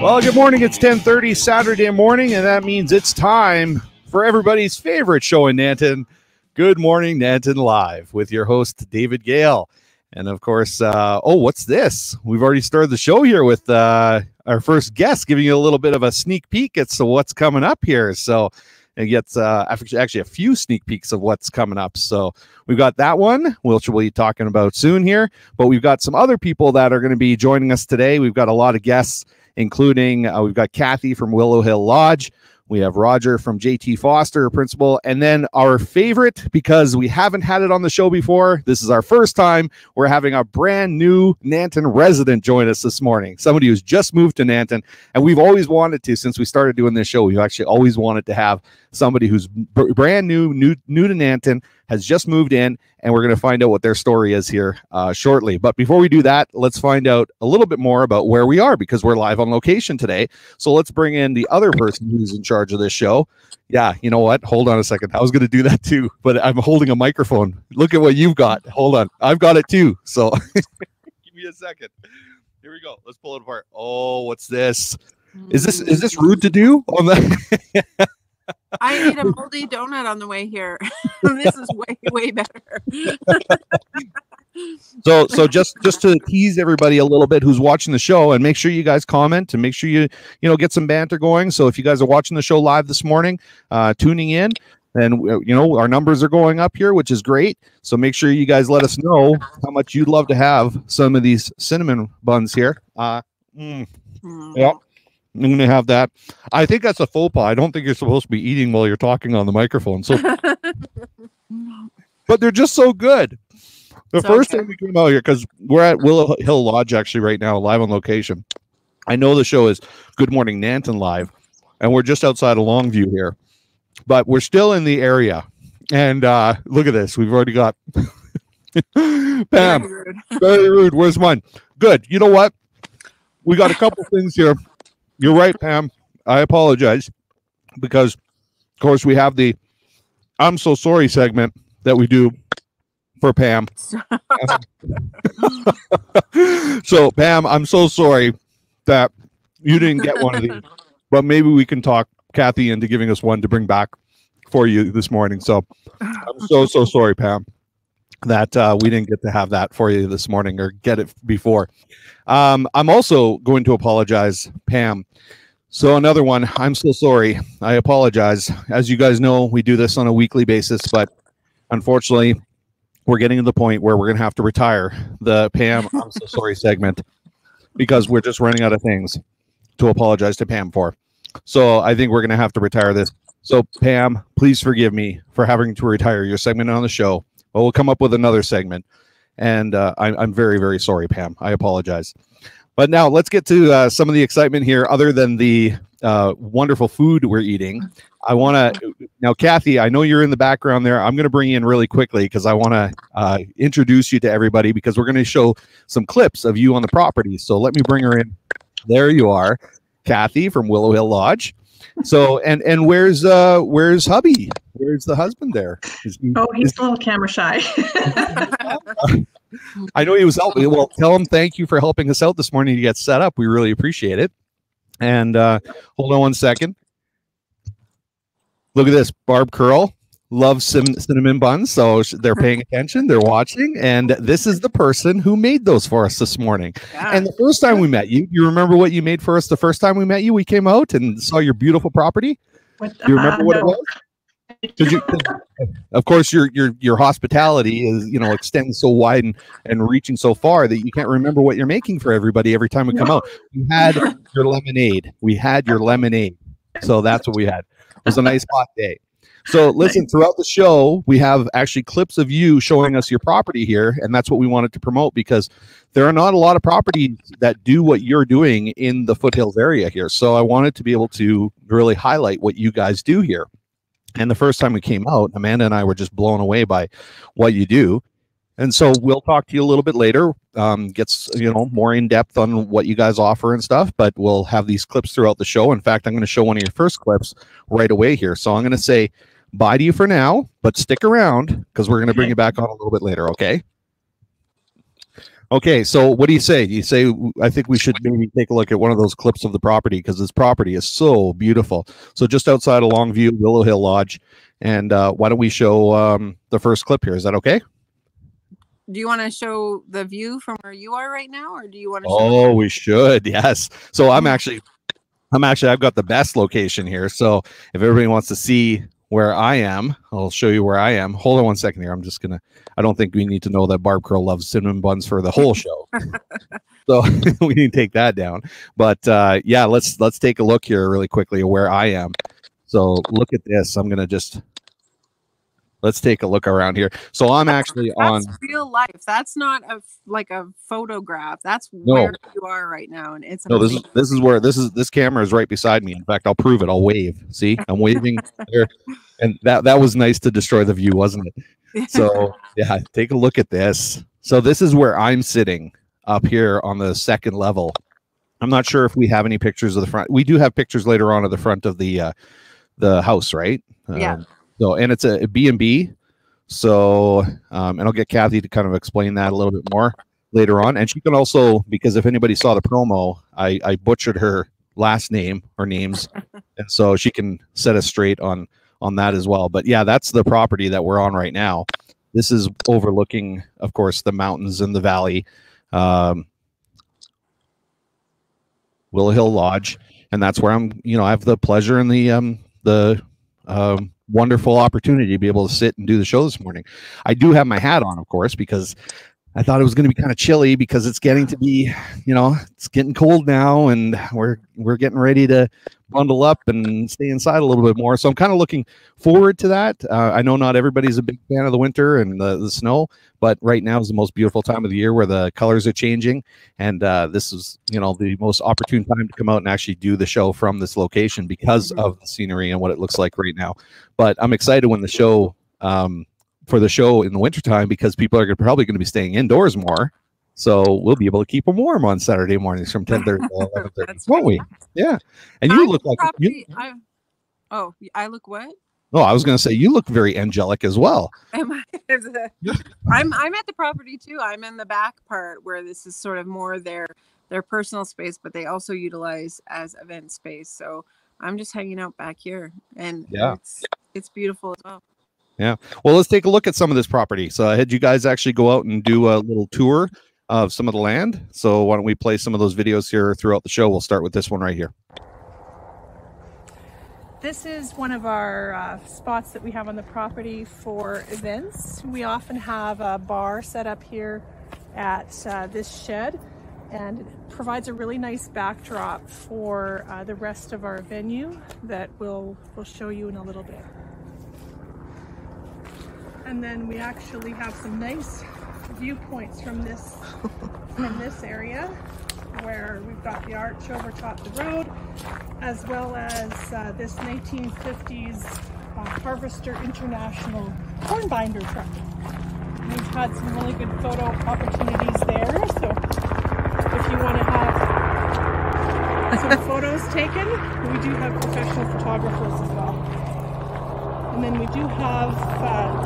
Well, good morning. It's 10:30 Saturday morning, and that means it's time for everybody's favorite show in Nanton, Good Morning Nanton Live, with your host, David Gale. And, of course, what's this? We've already started the show here with our first guest, giving you a little bit of a sneak peek at what's coming up here. So it gets actually a few sneak peeks of what's coming up. So we've got that one, which we'll be talking about soon here. But we've got some other people that are going to be joining us today. We've got a lot of guests, including we've got Kathy from Willow Hill Lodge. We have Roger from JT Foster, principal. And then our favorite, because we haven't had it on the show before, this is our first time, we're having a brand new Nanton resident join us this morning. Somebody who's just moved to Nanton. And we've always wanted to, since we started doing this show, we've actually always wanted to have somebody who's brand new to Nanton, has just moved in, and we're going to find out what their story is here shortly. But before we do that, let's find out a little bit more about where we are, because we're live on location today. So let's bring in the other person who's in charge of this show. Yeah, you know what? Hold on a second. I was going to do that too, but I'm holding a microphone. Look at what you've got. Hold on. I've got it too. So give me a second. Here we go. Let's pull it apart. Oh, what's this? Is this rude to do on the I ate a moldy donut on the way here. This is way better. So just to tease everybody a little bit who's watching the show, and make sure you guys comment and make sure you get some banter going. So if you guys are watching the show live this morning, tuning in, then our numbers are going up here, which is great. So make sure you guys let us know how much you'd love to have some of these cinnamon buns here. Yeah. I'm going to have that. I think that's a faux pas. I don't think you're supposed to be eating while you're talking on the microphone. So, but they're just so good. The first time we came out here, because we're at Willow Hill Lodge actually right now, live on location. I know the show is Good Morning Nanton Live, and we're just outside of Longview here, but we're still in the area. And look at this. We've already got Pam. Very rude. Where's mine? Good. You know what? We got a couple things here. You're right, Pam. I apologize, because, of course, we have the I'm so sorry segment that we do for Pam. So, Pam, I'm so sorry that you didn't get one of these, but maybe we can talk Kathy into giving us one to bring back for you this morning. So I'm so sorry, Pam, that we didn't get to have that for you this morning, or get it before. I'm also going to apologize, Pam. So another one, I'm so sorry. I apologize. As you guys know, we do this on a weekly basis, but unfortunately, we're getting to the point where we're going to have to retire the Pam I'm so sorry segment, because we're just running out of things to apologize to Pam for. So I think we're going to have to retire this. So Pam, please forgive me for having to retire your segment on the show. But we'll come up with another segment. And I'm very, very sorry, Pam. I apologize. But now let's get to some of the excitement here, other than the wonderful food we're eating. I want to now, Kathy, I know you're in the background there. I'm going to bring you in really quickly, because I want to introduce you to everybody, because we're going to show some clips of you on the property. So let me bring her in. There you are, Kathy from Willow Hill Lodge. So and where's hubby? Where's the husband there? He's a little camera shy. I know he was helping. Well, tell him thank you for helping us out this morning to get set up. We really appreciate it. And hold on one second. Look at this. Barb Curl loves cinnamon buns, so they're paying attention. They're watching. And this is the person who made those for us this morning. Yeah. And the first time we met you, you remember what you made for us the first time we met you? We came out and saw your beautiful property. Do you remember what it was? Of course, your hospitality is extends so wide and reaching so far that you can't remember what you're making for everybody every time we come out. You had your lemonade. We had your lemonade. So that's what we had. It was a nice hot day. So listen, throughout the show, we have actually clips of you showing us your property here, and that's what we wanted to promote, because there are not a lot of properties that do what you're doing in the foothills area here. So I wanted to be able to really highlight what you guys do here. And the first time we came out, Amanda and I were just blown away by what you do. And so we'll talk to you a little bit later, gets more in depth on what you guys offer and stuff, but we'll have these clips throughout the show. In fact, I'm going to show one of your first clips right away here. So I'm going to say bye to you for now, but stick around, because we're going to bring you back on a little bit later, okay? Okay, so what do you say? You say I think we should maybe take a look at one of those clips of the property because this property is so beautiful. So just outside of Longview, Willow Hill Lodge, and why don't we show the first clip here? Is that okay? Do you want to show the view from where you are right now, or do you want to? Oh, we should. Yes. So I've got the best location here. So if everybody wants to see where I am, I'll show you where I am. Hold on one second here. I don't think we need to know that Barb Curl loves cinnamon buns for the whole show. So we need to take that down. But yeah, let's take a look here really quickly at where I am. So look at this. Let's take a look around here. So I'm actually that's real life. That's not like a photograph. That's where you are right now, and it's amazing. This camera is right beside me. In fact, I'll prove it. I'll wave. See, I'm waving there, and that was nice to destroy the view, wasn't it? So yeah, take a look at this. So this is where I'm sitting up here on the second level. I'm not sure if we have any pictures of the front. We do have pictures later on of the front of the house, right? Yeah. So, and it's a B&B. So, and I'll get Kathy to kind of explain that a little bit more later on. And she can also, because if anybody saw the promo, I butchered her last name or names. And so she can set us straight on that as well. But yeah, that's the property that we're on right now. This is overlooking, of course, the mountains and the valley, Willow Hill Lodge. And that's where I have the pleasure and the wonderful opportunity to be able to sit and do the show this morning. I do have my hat on, of course, because I thought it was going to be kind of chilly because it's getting to be, it's getting cold now, and we're getting ready to bundle up and stay inside a little bit more. So I'm kind of looking forward to that. I know not everybody's a big fan of the winter and the snow, but right now is the most beautiful time of the year where the colors are changing. And this is, the most opportune time to come out and actually do the show from this location because of the scenery and what it looks like right now. But I'm excited when the show, for the show in the wintertime, because people are probably going to be staying indoors more. So we'll be able to keep them warm on Saturday mornings from 10:30 to 11:30, won't we? Yeah. And you look like I look what? Oh, I was going to say you look very angelic as well. I'm at the property too. I'm in the back part where this is sort of more their personal space, but they also utilize as event space. So I'm just hanging out back here, and it's beautiful as well. Yeah. Well, let's take a look at some of this property. So I had you guys actually go out and do a little tour of some of the land. So why don't we play some of those videos here throughout the show? We'll start with this one right here. This is one of our spots that we have on the property for events. We often have a bar set up here at this shed, and it provides a really nice backdrop for the rest of our venue that we'll show you in a little bit. And then we actually have some nice viewpoints from this area, where we've got the arch over top the road, as well as this 1950s Harvester International corn binder truck. We've had some really good photo opportunities there, so if you want to have some photos taken, we do have professional photographers as well. And then we do have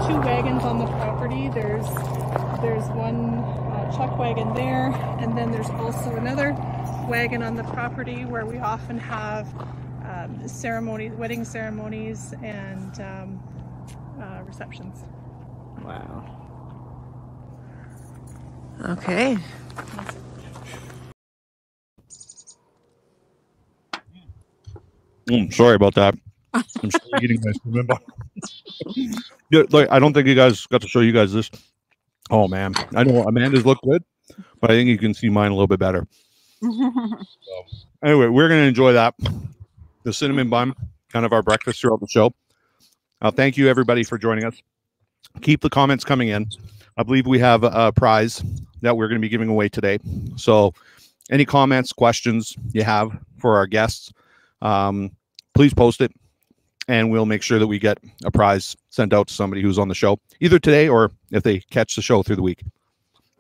2 wagons on the property. There's one chuck wagon there, and then there's also another wagon on the property where we often have ceremonies, wedding ceremonies, and receptions. Wow. Okay. Sorry about that. I'm still eating my remember. I don't think you guys got to show you guys this. Oh man, I know Amanda's look good, but I think you can see mine a little bit better. So, anyway, we're going to enjoy that. The cinnamon bun, kind of our breakfast throughout the show. Thank you everybody for joining us. Keep the comments coming in. I believe we have a prize that we're going to be giving away today. So any comments, questions you have for our guests, please post it, and we'll make sure that we get a prize sent out to somebody who's on the show, either today or if they catch the show through the week.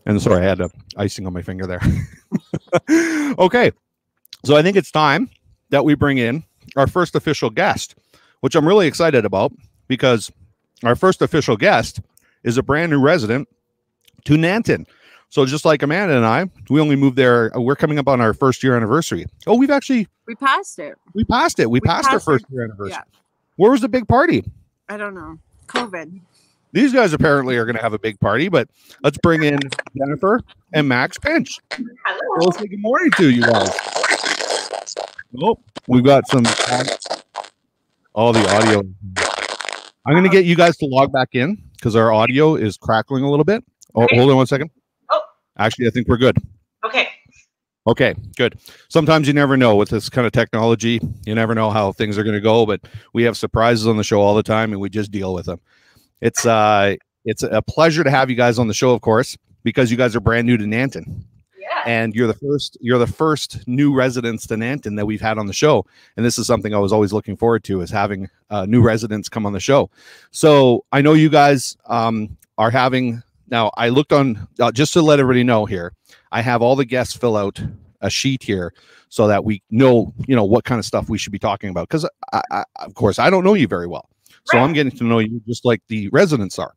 And sorry, I had icing on my finger there. Okay, so I think it's time that we bring in our first official guest, which I'm really excited about, because our first official guest is a brand new resident to Nanton So just like Amanda and I, we only moved there. We're coming up on our 1st year anniversary. Oh, we passed it. We passed it. We passed our 1st year anniversary. Yeah. Where was the big party? I don't know. COVID. These guys apparently are going to have a big party, but let's bring in Jennifer and Max Pinch. Hello. Let's say good morning to you guys. Oh, we've got some. All the audio. I'm going to get you guys to log back in because our audio is crackling a little bit. Oh, okay. Hold on 1 second. Oh, actually, I think we're good. Okay. Okay, good. Sometimes you never know with this kind of technology. You never know how things are going to go, but we have surprises on the show all the time, and we just deal with them. It's a pleasure to have you guys on the show, of course, because you guys are brand new to Nanton. Yeah. And you're the first new residents to Nanton that we've had on the show. And this is something I was always looking forward to, is having new residents come on the show. So I know you guys are having, now I looked on, just to let everybody know here, I have all the guests fill out a sheet here so that we know, what kind of stuff we should be talking about. Because of course, I don't know you very well. So I'm getting to know you just like the residents are.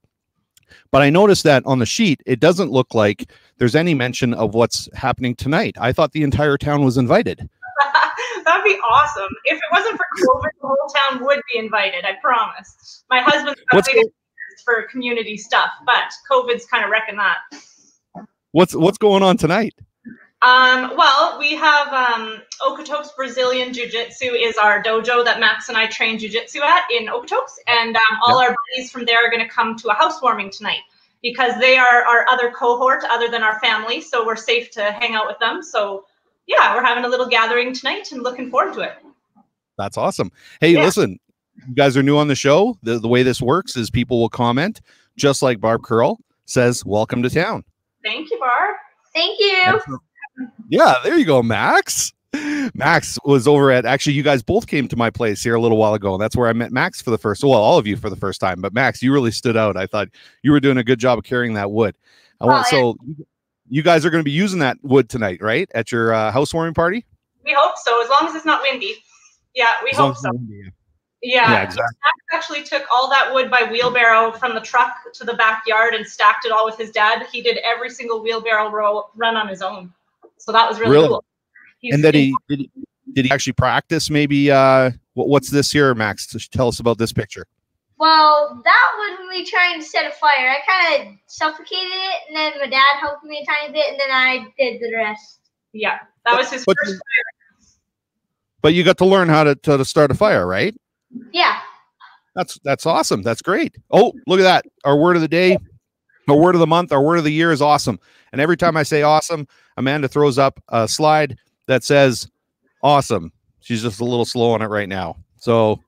But I noticed that on the sheet, it doesn't look like there's any mention of what's happening tonight. I thought the entire town was invited. That'd be awesome. If it wasn't for COVID, the whole town would be invited, I promise. My husband's got for community stuff, but COVID's kind of wrecking that. What's going on tonight? Well, we have Okotoks Brazilian Jiu-Jitsu is our dojo that Max and I train Jiu-Jitsu at in Okotoks, and all our buddies from there are going to come to a housewarming tonight because they are our other cohort other than our family, so we're safe to hang out with them. So yeah, we're having a little gathering tonight and looking forward to it. That's awesome. Hey, listen, you guys are new on the show. The way this works is people will comment, just like Barb Curl says, welcome to town. Thank you, Barb. Thank you. Yeah, there you go, Max. Max was over at, actually, you guys both came to my place here a little while ago, and that's where I met Max for the first, well, all of you for the first time, but Max, you really stood out. I thought you were doing a good job of carrying that wood. So you guys are going to be using that wood tonight, right? At your housewarming party? We hope so, as long as it's not windy. Yeah, we hope so. Yeah, exactly. Max actually took all that wood by wheelbarrow from the truck to the backyard and stacked it all with his dad. He did every single wheelbarrow run on his own. So that was really cool. And did he actually practice maybe what's this here, Max? Tell us about this picture. Well, that was when we trying to set a fire. I kind of suffocated it, and then my dad helped me a tiny bit, and then I did the rest. Yeah, that was his first fire. But you got to learn how to start a fire, right? Yeah. That's awesome. That's great. Oh, look at that. Our word of the day, our word of the month, our word of the year is awesome. And every time I say awesome, Amanda throws up a slide that says awesome. She's just a little slow on it right now. So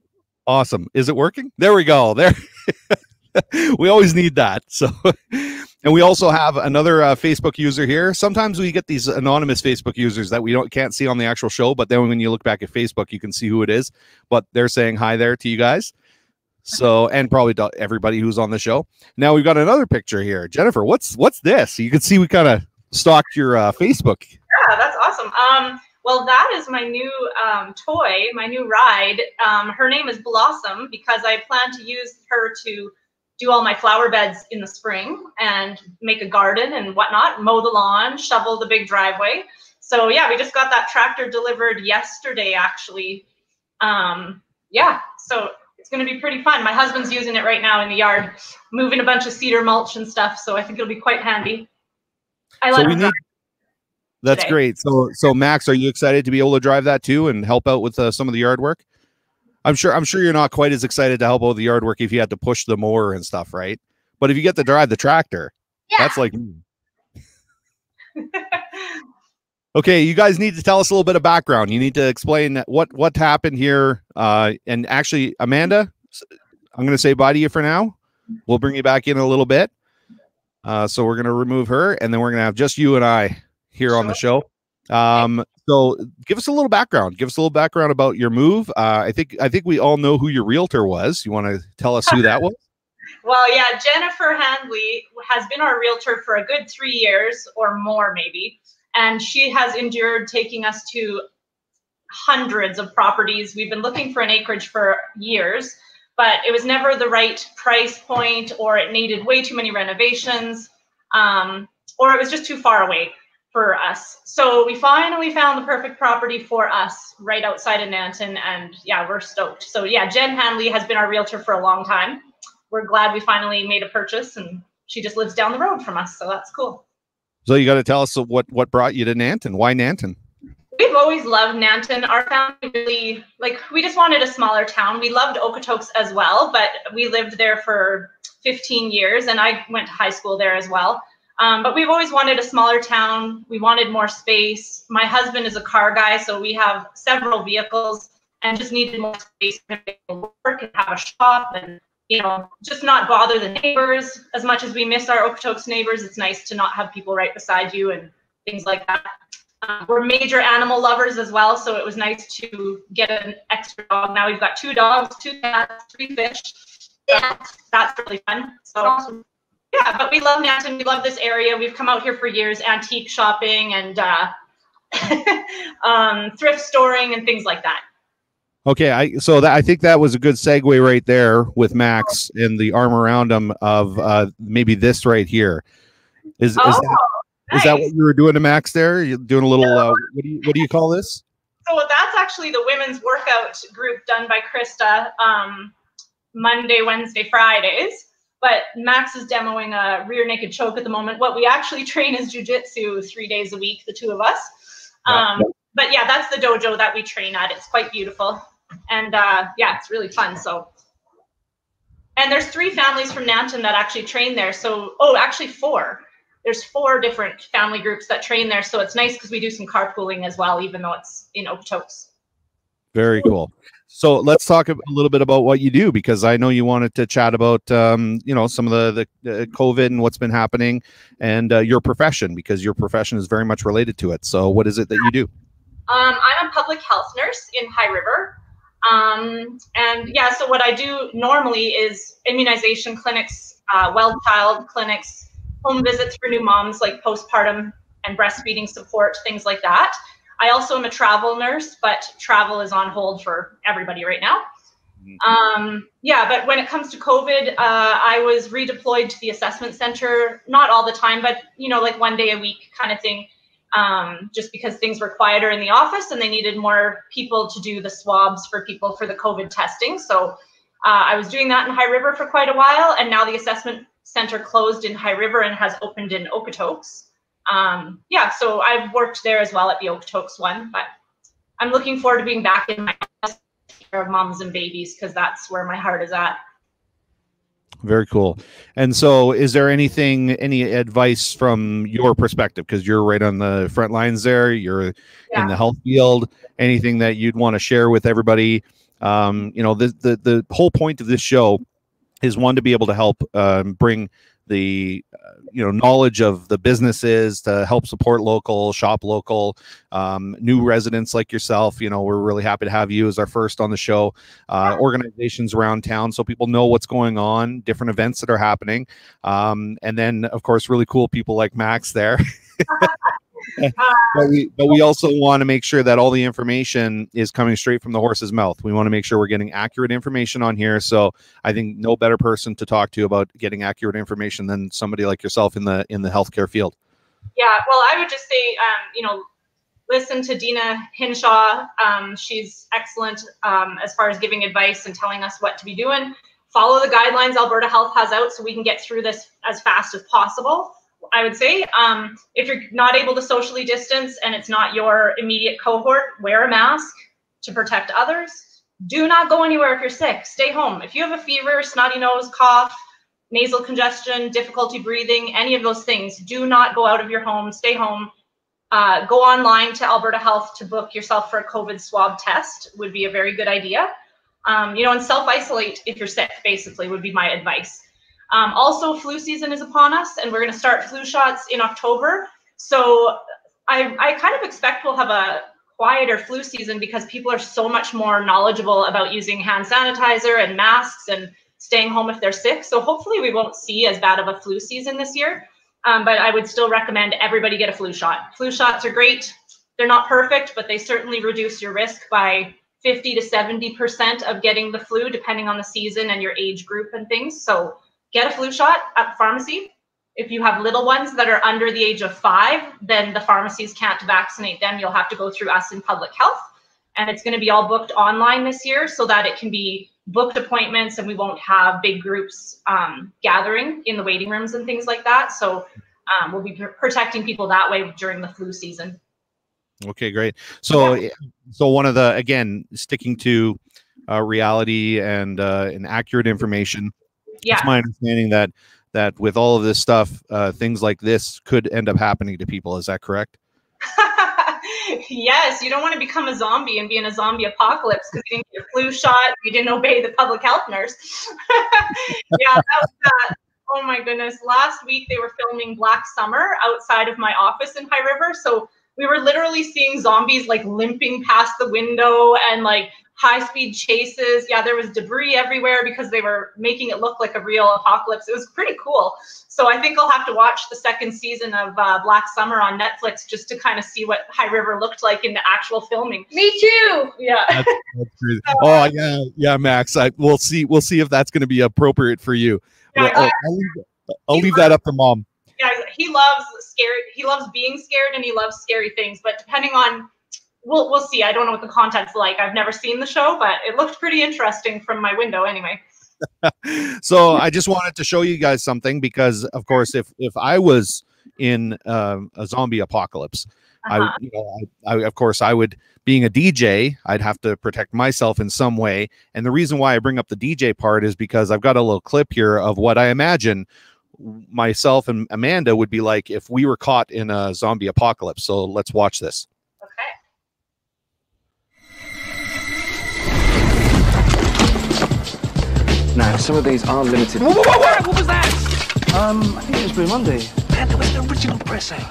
awesome. Is it working? There we go. There. We always need that. So, and we also have another Facebook user here. Sometimes we get these anonymous Facebook users that we can't see on the actual show, but then when you look back at Facebook, you can see who it is. But they're saying hi there to you guys. So, and probably everybody who's on the show. Now we've got another picture here. Jennifer, what's this? You can see we kind of stalked your Facebook. Yeah, that's awesome. Well, that is my new toy, my new ride. Her name is Blossom because I plan to use her to do all my flower beds in the spring and make a garden and whatnot, mow the lawn, shovel the big driveway. So yeah, we just got that tractor delivered yesterday, actually. Yeah, so it's going to be pretty fun. My husband's using it right now in the yard, moving a bunch of cedar mulch and stuff. So I think it'll be quite handy. That's great. So Max, are you excited to be able to drive that too and help out with some of the yard work? I'm sure you're not quite as excited to help out with the yard work if you had to push the mower and stuff, right? But if you get to drive the tractor, that's like me. Okay, you guys need to tell us a little bit of background. You need to explain what happened here. And actually, Amanda, I'm going to say bye to you for now. We'll bring you back in a little bit. So we're going to remove her, and then we're going to have just you and I here on the show. So give us a little background. Give us a little background about your move. I think we all know who your realtor was. You want to tell us who that was? Well, yeah, Jennifer Handley has been our realtor for a good 3 years or more, maybe. And she has endured taking us to hundreds of properties. We've been looking for an acreage for years, but it was never the right price point, or it needed way too many renovations. or it was just too far away for us. So we finally found the perfect property for us right outside of Nanton, and yeah, we're stoked. So yeah, Jen Hanley has been our realtor for a long time. We're glad we finally made a purchase, and she just lives down the road from us, so that's cool. So you got to tell us what brought you to Nanton. Why Nanton? We've always loved Nanton. Our family really, like, we just wanted a smaller town. We loved Okotoks as well, but we lived there for 15 years, and I went to high school there as well. But we've always wanted a smaller town. We wanted more space. My husband is a car guy, so we have several vehicles and just needed more space to work and have a shop and, you know, just not bother the neighbors. As much as we miss our Okotoks neighbors, it's nice to not have people right beside you and things like that. We're major animal lovers as well, so it was nice to get an extra dog. Now we've got 2 dogs, 2 cats, 3 fish. Yeah, that's really fun. So awesome. Yeah, but we love Nanton. We love this area. We've come out here for years, antique shopping and thrift storing and things like that. Okay, I think that was a good segue right there with Max and the arm around him of maybe this right here. Is that what you were doing to Max there? You're doing a little, what do you call this? So that's actually the women's workout group done by Krista Monday, Wednesday, Fridays. But Max is demoing a rear naked choke at the moment. What we actually train is jujitsu 3 days a week, the 2 of us. But yeah, that's the dojo that we train at. It's quite beautiful. And yeah, it's really fun. So, and there's 3 families from Nanton that actually train there. So, actually 4. There's 4 different family groups that train there. So it's nice because we do some carpooling as well, even though it's in Okotoks. Very cool. So let's talk a little bit about what you do, because I know you wanted to chat about, you know, some of the COVID and what's been happening and your profession, because your profession is very much related to it. So what is it that you do? I'm a public health nurse in High River. And yeah, so what I do normally is immunization clinics, well child clinics, home visits for new moms, like postpartum and breastfeeding support, things like that. I also am a travel nurse, but travel is on hold for everybody right now. Yeah, but when it comes to COVID, I was redeployed to the assessment center, not all the time, but, you know, like 1 day a week kind of thing, just because things were quieter in the office and they needed more people to do the swabs for people for the COVID testing. So I was doing that in High River for quite a while, and now the assessment center closed in High River and has opened in Okotoks. Yeah, so I've worked there as well at the Okotoks one, but I'm looking forward to being back in my care of moms and babies, because that's where my heart is at. Very cool. And so is there any advice from your perspective, because you're right on the front lines there, you're in the health field, anything that you'd want to share with everybody? You know, the whole point of this show is, one, to be able to help bring the you know, knowledge of the businesses to help support local, shop local, new residents like yourself. You know, we're really happy to have you as our first on the show. Organizations around town, so people know what's going on, different events that are happening, and then of course really cool people like Max there. But we also want to make sure that all the information is coming straight from the horse's mouth. We want to make sure we're getting accurate information on here. So I think no better person to talk to about getting accurate information than somebody like yourself in the healthcare field. Yeah, well, I would just say, you know, listen to Dina Hinshaw. She's excellent as far as giving advice and telling us what to be doing. Follow the guidelines Alberta Health has out so we can get through this as fast as possible. I would say, if you're not able to socially distance and it's not your immediate cohort, wear a mask to protect others. Do not go anywhere if you're sick. Stay home. If you have a fever, snotty nose, cough, nasal congestion, difficulty breathing, any of those things, do not go out of your home. Stay home. Go online to Alberta Health to book yourself for a COVID swab test would be a very good idea. You know, and self-isolate if you're sick, basically, would be my advice. Also, flu season is upon us, and we're going to start flu shots in October. So I kind of expect we'll have a quieter flu season because people are so much more knowledgeable about using hand sanitizer and masks and staying home if they're sick. So hopefully we won't see as bad of a flu season this year. But I would still recommend everybody get a flu shot. Flu shots are great. They're not perfect, but they certainly reduce your risk by 50 to 70% of getting the flu, depending on the season and your age group and things. So get a flu shot at the pharmacy. if you have little ones that are under the age of 5, then the pharmacies can't vaccinate them. You'll have to go through us in public health. And it's going to be all booked online this year so that it can be booked appointments and we won't have big groups gathering in the waiting rooms and things like that. So we'll be protecting people that way during the flu season. Okay, great. So, so one of the, again, sticking to reality and accurate information. Yeah. It's my understanding that with all of this stuff, things like this could end up happening to people. Is that correct? Yes, you don't want to become a zombie and be in a zombie apocalypse because you didn't get your flu shot, you didn't obey the public health nurse. Yeah, that was that. Oh my goodness. Last week they were filming Black Summer outside of my office in High River. So we were literally seeing zombies like limping past the window and like high-speed chases. Yeah, there was debris everywhere because they were making it look like a real apocalypse. It was pretty cool. So I think I'll have to watch the 2nd season of Black Summer on Netflix just to kind of see what High River looked like in the actual filming. Me too. Yeah. That's crazy. Oh yeah, Max. We'll see if that's going to be appropriate for you. Yeah, I'll leave that up to Mom. Yeah, he loves scary. He loves being scared and he loves scary things. But depending on, we'll see. I don't know what the content's like. I've never seen the show, but it looked pretty interesting from my window anyway. So I just wanted to show you guys something because, of course, if I was in a zombie apocalypse, I of course I would, being a DJ, I'd have to protect myself in some way. And the reason why I bring up the DJ part is because I've got a little clip here of what I imagine myself and Amanda would be like if we were caught in a zombie apocalypse. So let's watch this. Now, some of these are limited. Whoa, what was that? I think it was Blue Monday. Man, there was the original pressing.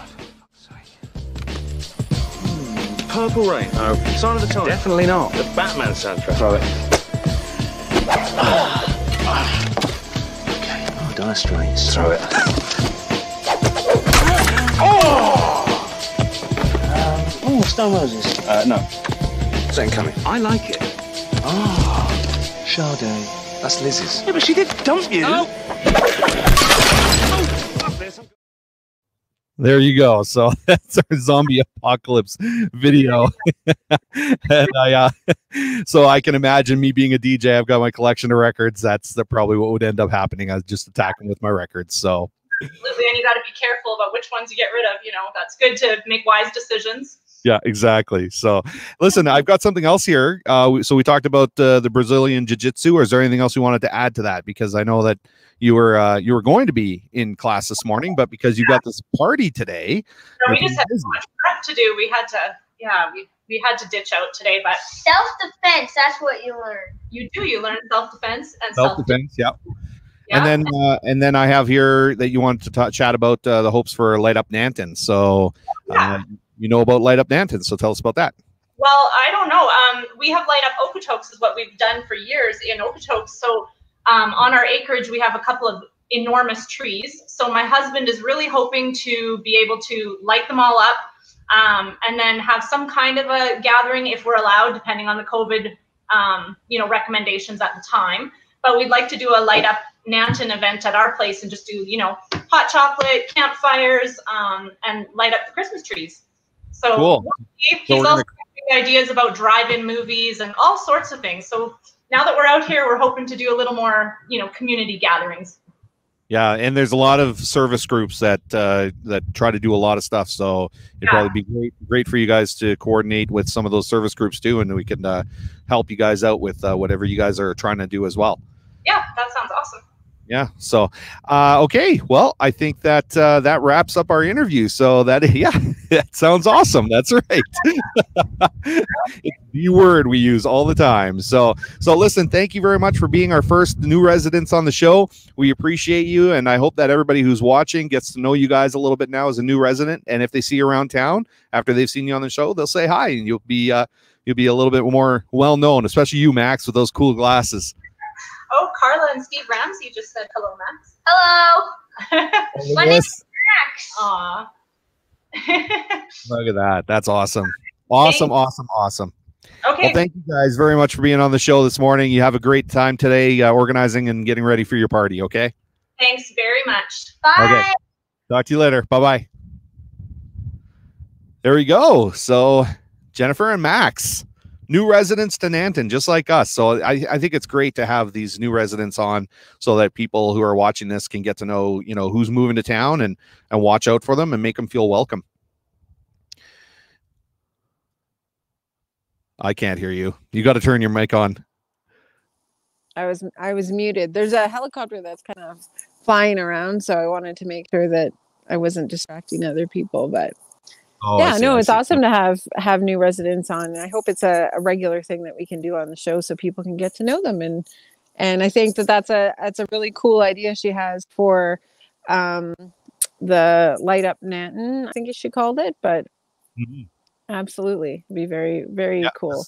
Purple Rain. No. Sign of the Times. Definitely not. The Batman soundtrack. Throw it. Okay. Oh, Dire Straits. Throw it. Oh, Stone Roses. No. Second Coming. I like it. Oh, Sade. That's Liz's. Yeah, but she did dump you. Oh. There you go. So that's our zombie apocalypse video. And so I can imagine me being a DJ. I've got my collection of records. That's probably what would end up happening. I was just attacking with my records. So absolutely, and you got to be careful about which ones you get rid of. You know, that's good to make wise decisions. Yeah, exactly. So listen, I've got something else here. So we talked about the Brazilian Jiu-Jitsu. Or is there anything else you wanted to add to that? Because I know that you were going to be in class this morning, but because you got this party today. No, we just had so much prep to do. We had to, we had to ditch out today, but self-defense, that's what you learn. You learn self-defense and self-defense. Yeah. And then I have here that you wanted to chat about the hopes for Light Up Nanton. So you know about Light Up Nanton, so tell us about that. Well, I don't know. We have Light Up Okotoks is what we've done for years in Okotoks. So on our acreage, we have a couple of enormous trees. So my husband is really hoping to be able to light them all up and then have some kind of a gathering if we're allowed, depending on the COVID, recommendations at the time. But we'd like to do a Light Up Nanton event at our place and just do, hot chocolate, campfires, and light up the Christmas trees. So cool. He's also giving ideas about drive-in movies and all sorts of things. So now that we're out here, we're hoping to do a little more, community gatherings. Yeah, and there's a lot of service groups that try to do a lot of stuff. So it'd probably be great for you guys to coordinate with some of those service groups too, and we can help you guys out with whatever you guys are trying to do as well. Yeah, that sounds awesome. Yeah. So, okay. Well, I think that that wraps up our interview. So that sounds awesome. That's right. It's the word we use all the time. So listen, thank you very much for being our first new residents on the show. We appreciate you. And I hope that everybody who's watching gets to know you guys a little bit now as a new resident. And if they see you around town after they've seen you on the show, they'll say hi and you'll be a little bit more well-known, especially you, Max, with those cool glasses. Oh, Carla and Steve Ramsey just said hello, Max. Hello. My name is Max. Aw. Look at that. That's awesome. Awesome. Okay. Well, thank you guys very much for being on the show this morning. You have a great time today organizing and getting ready for your party, okay? Thanks very much. Bye. Okay. Talk to you later. Bye-bye. There we go. So Jennifer and Max, new residents to Nanton, just like us. So I think it's great to have these new residents on so that people who are watching this can get to know, you know, who's moving to town and watch out for them and make them feel welcome. I can't hear you. You got to turn your mic on. I was muted. There's a helicopter that's kind of flying around, so I wanted to make sure that I wasn't distracting other people. But yeah, no, it's awesome to have new residents on. And I hope it's a regular thing that we can do on the show so people can get to know them. And I think that's a really cool idea she has for the Light Up Nanton, I think she called it, but absolutely, it'd be very, very cool.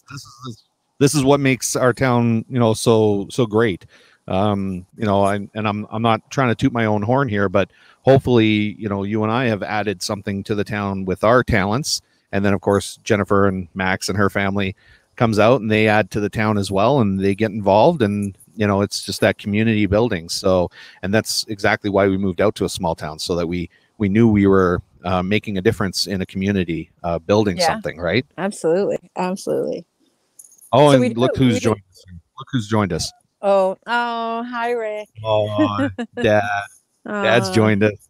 This is what makes our town, you know, so great. You know, I'm not trying to toot my own horn here, but hopefully, you know, you and I have added something to the town with our talents. And then of course, Jennifer and Max and her family comes out and they add to the town as well, and they get involved, and, you know, it's just that community building. So, and that's exactly why we moved out to a small town, so that we knew we were making a difference in a community, building something, right? Absolutely. Absolutely. Oh, so and look who's joined us. Look who's joined us. Oh, hi, Ray. Oh, Dad. Dad's joined us.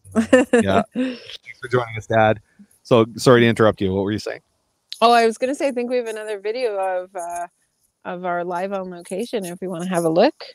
Yeah. Thanks for joining us, Dad. So sorry to interrupt you. What were you saying? Oh, I was going to say, I think we have another video of our live on location if we want to have a look.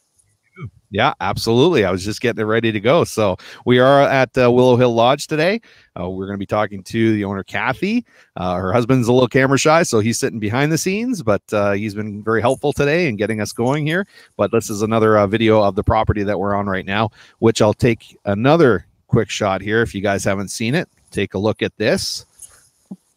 Yeah, absolutely. I was just getting it ready to go. So we are at Willow Hill Lodge today. We're going to be talking to the owner, Kathy. Her husband's a little camera shy, so he's sitting behind the scenes, but he's been very helpful today in getting us going here. But this is another video of the property that we're on right now, which I'll take another quick shot here. If you guys haven't seen it, take a look at this.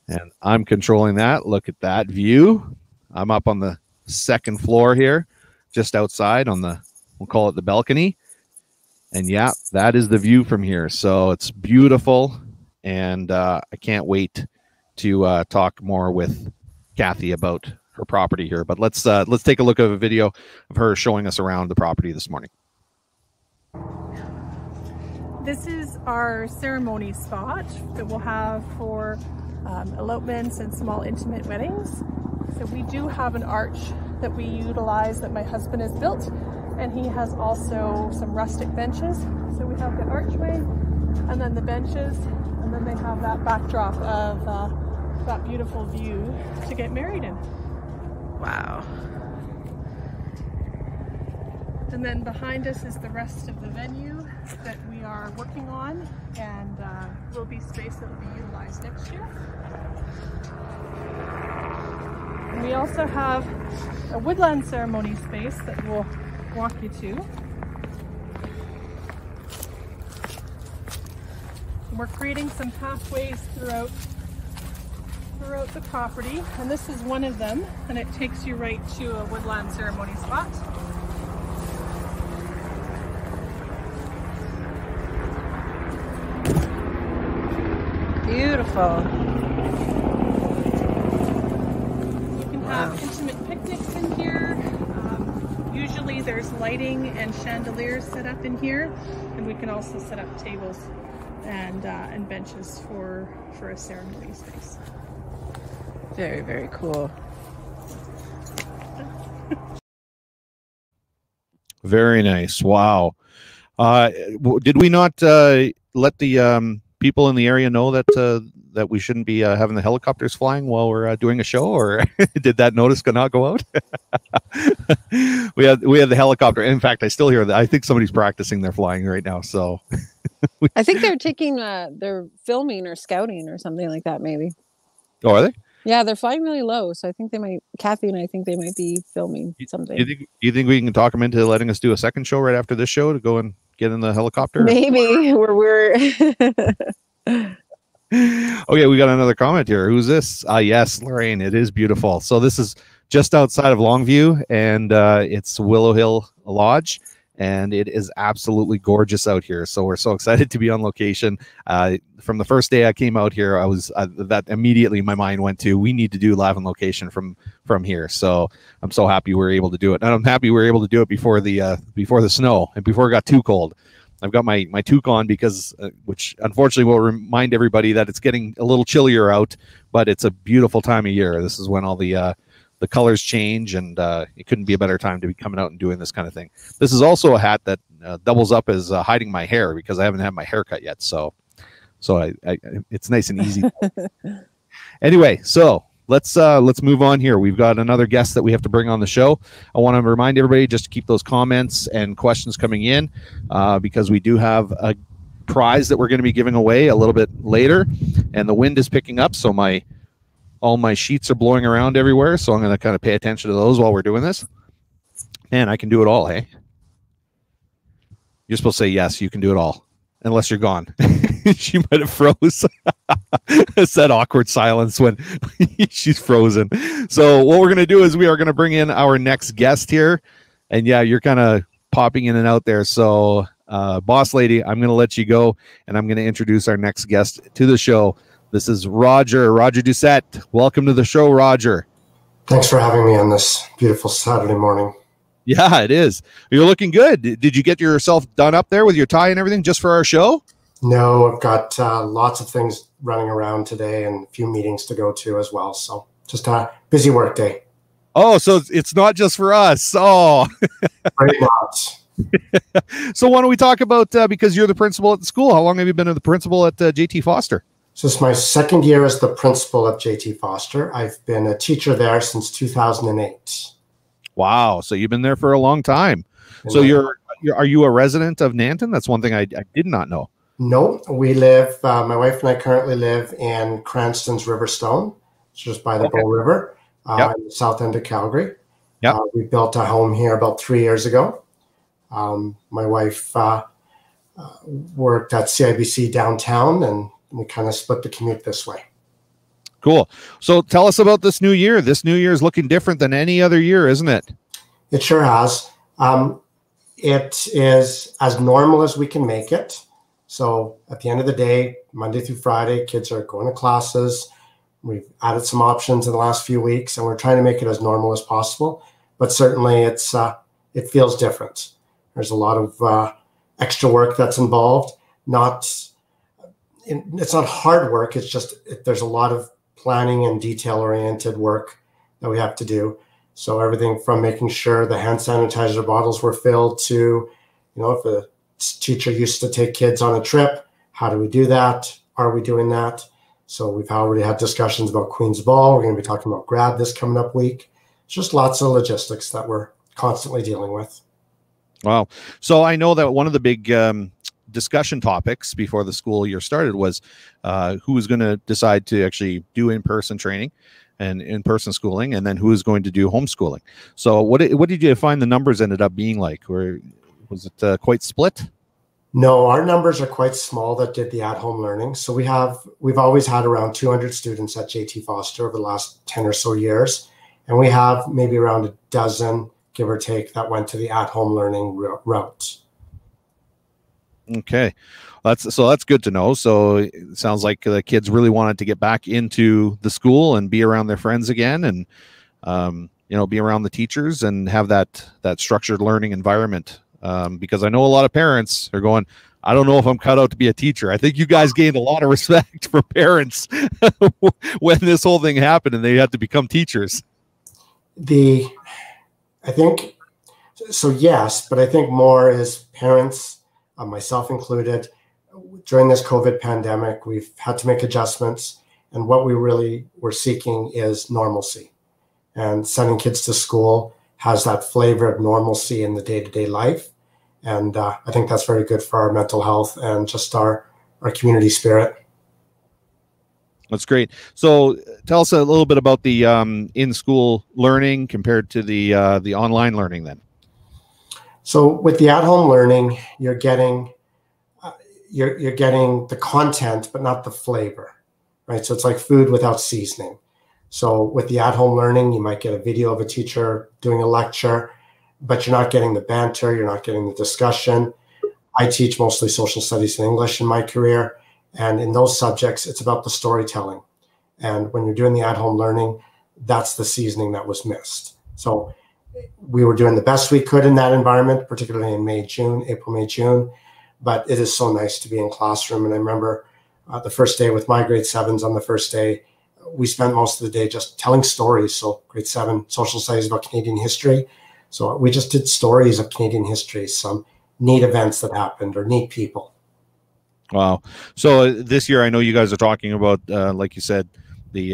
And I'm controlling that. Look at that view. I'm up on the second floor here, just outside on the, we'll call it the balcony. And yeah, that is the view from here. So it's beautiful. And I can't wait to talk more with Kathy about her property here. But let's take a look at a video of her showing us around the property this morning. This is our ceremony spot that we'll have for elopements and small intimate weddings. So we do have an arch that we utilize that my husband has built, and he has also some rustic benches. So we have the archway and then the benches, and then they have that backdrop of that beautiful view to get married in. Wow. And then behind us is the rest of the venue that we are working on, and will be space that will be utilized next year. And we also have a woodland ceremony space that we'll walk you to. And we're creating some pathways throughout the property, and this is one of them, and it takes you right to a woodland ceremony spot. Beautiful. You can have intimate picnics in here. Usually there's lighting and chandeliers set up in here, and we can also set up tables and benches for a ceremony space. Very, very cool. Very nice. Wow. Did we not let the people in the area know that that we shouldn't be having the helicopters flying while we're doing a show, or did that notice not go out? we had the helicopter. In fact, I still hear that. I think somebody's practicing their flying right now. So I think they're taking they're filming or scouting or something like that, maybe. Oh, are they? Yeah, they're flying really low, so I think they might. Kathy and I think they might be filming something. Do you think we can talk them into letting us do a second show right after this show to go and get in the helicopter? Maybe we're. Okay, we got another comment here. Who's this? Yes, Lorraine. It is beautiful. So this is just outside of Longview, and it's Willow Hill Lodge, and it is absolutely gorgeous out here. So we're so excited to be on location. From the first day I came out here, I was that immediately my mind went to, we need to do live on location from here. So I'm so happy we were able to do it, and I'm happy we were able to do it before the snow and before it got too cold. I've got my toque on because, which unfortunately will remind everybody that it's getting a little chillier out, but it's a beautiful time of year. This is when all the colors change, and it couldn't be a better time to be coming out and doing this kind of thing. This is also a hat that doubles up as hiding my hair because I haven't had my hair cut yet. So it's nice and easy. Anyway, so let's move on here. We've got another guest that we have to bring on the show. I want to remind everybody just to keep those comments and questions coming in because we do have a prize that we're going to be giving away a little bit later, and the wind is picking up, so all my sheets are blowing around everywhere, so I'm going to kind of pay attention to those while we're doing this. Man, I can do it all, hey? You're supposed to say yes, you can do it all, unless you're gone. She might have froze. It's that awkward silence when she's frozen. So what we're going to do is we are going to bring in our next guest here. And yeah, you're kind of popping in and out there. So boss lady, I'm going to let you go, and I'm going to introduce our next guest to the show. This is Roger Doucet. Welcome to the show, Roger. Thanks for having me on this beautiful Saturday morning. Yeah, it is. You're looking good. Did you get yourself done up there with your tie and everything just for our show? No, I've got lots of things running around today and a few meetings to go to as well. So just a busy work day. Oh, so it's not just for us. Oh, Right not. So why don't we talk about, because you're the principal at the school, how long have you been the principal at JT Foster? So it's my second year as the principal at JT Foster. I've been a teacher there since 2008. Wow. So you've been there for a long time. So are you a resident of Nanton? That's one thing I did not know. No, we live, my wife and I currently live in Cranston's Riverstone, which is by the Bow River, in the south end of Calgary. Yep. We built a home here about 3 years ago. My wife worked at CIBC downtown, and we kind of split the commute this way. Cool. So tell us about this new year. This new year is looking different than any other year, isn't it? It sure has. It is as normal as we can make it. So at the end of the day, Monday through Friday, kids are going to classes. We've added some options in the last few weeks, and we're trying to make it as normal as possible. But certainly it feels different. There's a lot of extra work that's involved. It's not hard work. It's just there's a lot of planning and detail-oriented work that we have to do. So everything from making sure the hand sanitizer bottles were filled to, if a teacher used to take kids on a trip, how do we do that? Are we doing that? So we've already had discussions about Queen's Ball. We're going to be talking about grad this coming up week. It's just lots of logistics that we're constantly dealing with. Wow. So I know that one of the big discussion topics before the school year started was who was going to decide to actually do in-person training and in-person schooling, and then who is going to do homeschooling. So what did you find the numbers ended up being like? Or was it quite split? No, our numbers are quite small that did the at-home learning. So we've always had around 200 students at JT Foster over the last 10 or so years. And we have maybe around a dozen, give or take, that went to the at-home learning route. Okay. That's good to know. So it sounds like the kids really wanted to get back into the school and be around their friends again, and be around the teachers and have that structured learning environment. Because I know a lot of parents are going, I don't know if I'm cut out to be a teacher. I think you guys gained a lot of respect for parents when this whole thing happened and they had to become teachers. I think so, yes, but I think more is parents, myself included. During this COVID pandemic, we've had to make adjustments, and what we really were seeking is normalcy. And sending kids to school has that flavor of normalcy in the day-to-day life. And I think that's very good for our mental health and just our community spirit. That's great. So tell us a little bit about the in-school learning compared to the online learning then. So with the at-home learning, you're getting the content, but not the flavor, right? So it's like food without seasoning. So with the at-home learning, you might get a video of a teacher doing a lecture, but you're not getting the banter, you're not getting the discussion. I teach mostly social studies and English in my career, and in those subjects, it's about the storytelling. And when you're doing the at-home learning, that's the seasoning that was missed. So we were doing the best we could in that environment, particularly in April, May, June. but it is so nice to be in classroom. And I remember the first day with my grade 7s on the first day, we spent most of the day just telling stories. So grade 7 social studies about Canadian history. So we just did stories of Canadian history, some neat events that happened or neat people. Wow. So this year, I know you guys are talking about, like you said, the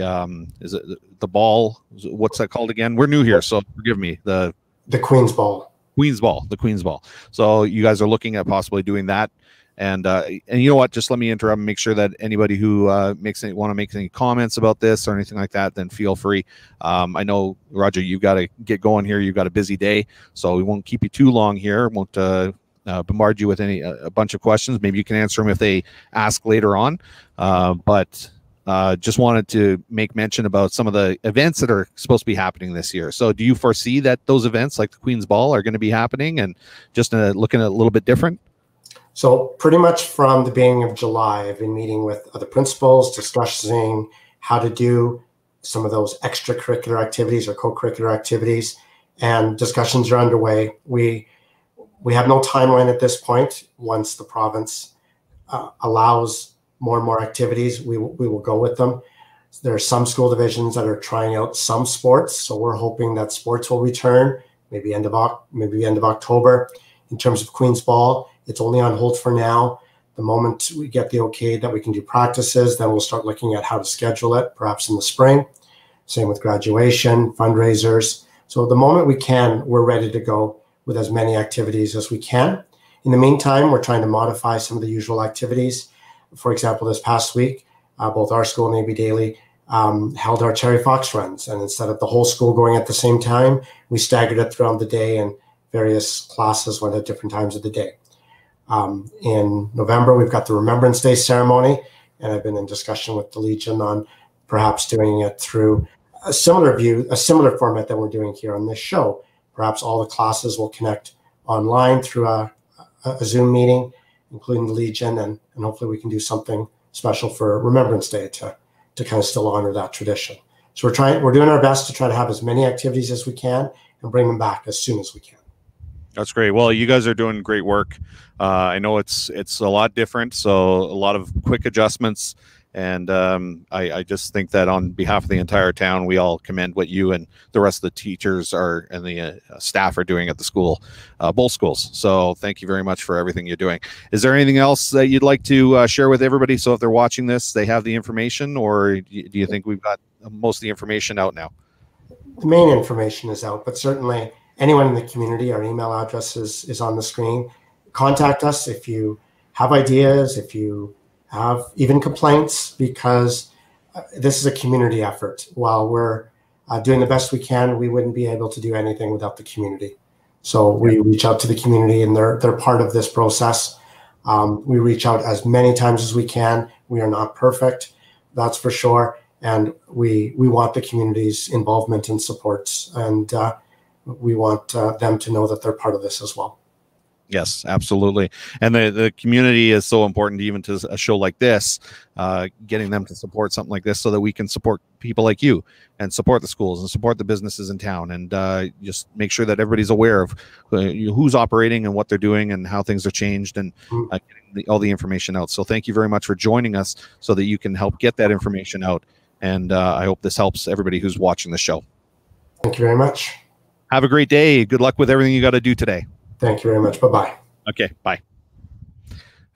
is it the ball? What's that called again? We're new here, so forgive me. The Queen's Ball. The Queen's Ball. So you guys are looking at possibly doing that. And you know what? Just let me interrupt and make sure that anybody who want to make any comments about this or anything like that, then feel free. I know, Roger, you've got to get going here. You've got a busy day, so we won't keep you too long here. Won't bombard you with a bunch of questions. Maybe you can answer them if they ask later on. But just wanted to make mention about some of the events that are supposed to be happening this year. So do you foresee that those events like the Queen's Ball are going to be happening and just looking at a little bit different? So pretty much from the beginning of July, I've been meeting with other principals, discussing how to do some of those extracurricular activities or co-curricular activities, and discussions are underway. We have no timeline at this point. Once the province allows more and more activities, we will go with them. There are some school divisions that are trying out some sports, so we're hoping that sports will return maybe end of October. In terms of Queen's Ball, it's only on hold for now. The moment we get the okay that we can do practices, then we'll start looking at how to schedule it, perhaps in the spring. Same with graduation, fundraisers. So the moment we can, we're ready to go with as many activities as we can. In the meantime, we're trying to modify some of the usual activities. For example, this past week, both our school and AB Daily held our Cherry Fox runs. And instead of the whole school going at the same time, we staggered it throughout the day, and various classes went at different times of the day. In November, we've got the Remembrance Day ceremony, and I've been in discussion with the Legion on perhaps doing it through a similar format that we're doing here on this show. Perhaps all the classes will connect online through a Zoom meeting, including the Legion, and hopefully we can do something special for Remembrance Day to kind of still honor that tradition. So we're doing our best to try to have as many activities as we can and bring them back as soon as we can. That's great. Well, you guys are doing great work. I know it's a lot different, so a lot of quick adjustments. And I just think that on behalf of the entire town, we all commend what you and the rest of the teachers and the staff are doing at the school, both schools. So thank you very much for everything you're doing. Is there anything else that you'd like to share with everybody? So if they're watching this, they have the information, or do you think we've got most of the information out now? The main information is out, but certainly anyone in the community, our email address is on the screen. Contact us if you have ideas, if you have even complaints, because this is a community effort. While we're doing the best we can, we wouldn't be able to do anything without the community. So we reach out to the community, and they're part of this process. We reach out as many times as we can. We are not perfect, that's for sure. And we want the community's involvement and support, and we want them to know that they're part of this as well. Yes, absolutely. And the community is so important, even to a show like this, getting them to support something like this so that we can support people like you and support the schools and support the businesses in town, and just make sure that everybody's aware of who's operating and what they're doing and how things are changed, and getting all the information out. So thank you very much for joining us so that you can help get that information out. And I hope this helps everybody who's watching the show. Thank you very much. Have a great day. Good luck with everything you got to do today. Thank you very much. Bye-bye. Okay, bye.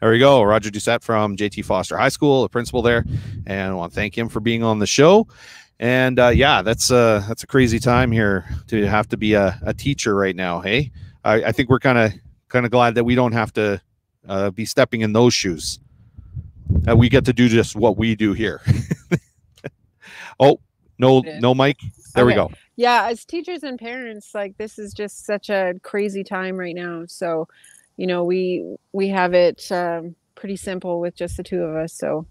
There we go. Roger Doucet from JT Foster High School, the principal there. And I want to thank him for being on the show. And yeah, that's a crazy time here to have to be a teacher right now. Hey, I think we're kind of glad that we don't have to be stepping in those shoes. We get to do just what we do here. Oh, no, Mike. There we go. Yeah, as teachers and parents, like, this is just such a crazy time right now. So, you know, we have it pretty simple with just the two of us. So